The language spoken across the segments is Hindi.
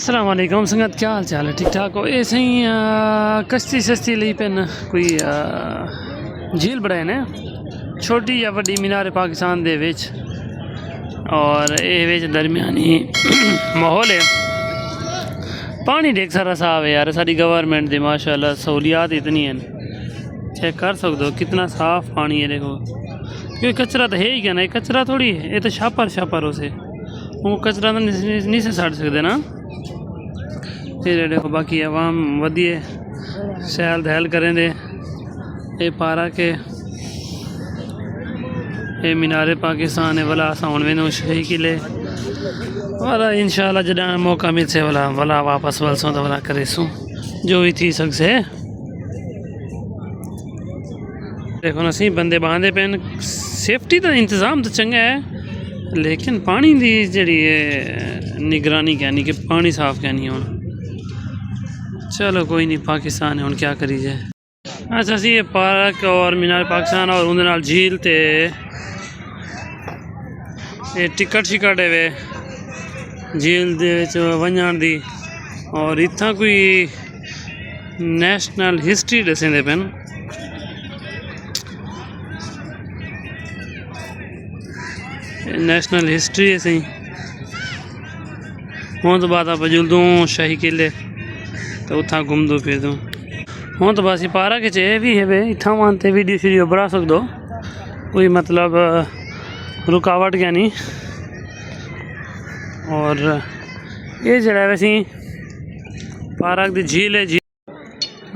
अस्सलाम वालेकुम संगत, क्या हाल चाल है? ठीक ठाक हो? ऐसे ही कश्ती सस्ती ली पेन कोई झील बनाए ने छोटी या वड्डी मीनार पाकिस्तान दे विच और ये विच दरमियानी माहौल है। पानी देख सारा साफ है यार। सारी गवर्नमेंट दी माशाल्लाह सहूलियात इतनी हैं, चेक कर सकते हो कितना साफ पानी है। देखो क्योंकि कचरा तो है ही क्या ना, कचरा थोड़ी है, ये तो छापर उसे वो कचरा तो नहीं से सड़ सकते ना। फिर देखो बाकी आवाम वधिए सैल दहल करें दे। ये पारा के ये मीनारे पाकिस्तान है वाला साउंड में शाही किले वाला इंशाल्लाह जदा मौका मिल से वाला वापस वलसों तो वाला करेसूँ जो भी थी सकसे। देखो ना सी बंदे बांधे पेन, सेफ्टी का इंतज़ाम तो चंगा है, लेकिन पानी की जी निगरानी कहनी कि पानी साफ कहनी हो। चलो कोई नहीं, पाकिस्तान है, हम क्या करी जाए। अच्छा सी ये पार्क और मीनार पाकिस्तान और उनके नाल झील ते ये टिकट शिकट है वे झील दे वंजान दी। और इतना कोई नेशनल हिस्ट्री दसेंदे पेन। नेशनल हिस्ट्री है सही। हूँ तो बात आप जुलदूँ शाही किले तो उतना घूमदू फिरदूँ। हूँ तो बस पारा के चे भी है वे इतना मानते वीडियो शीडियो बना सकदो, कोई मतलब रुकावट क्या नहीं। और ये जरा वैसी पार्क दी झील है।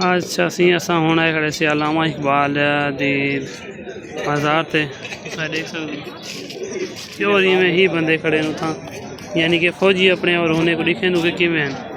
अच्छा सी असा होना है खड़े से अल्लामा इकबाल दी बाजार थे देख सकते चोरी में ही बंदे खड़े न था, यानी कि फौजी अपने और होने को दिखे नुके कि में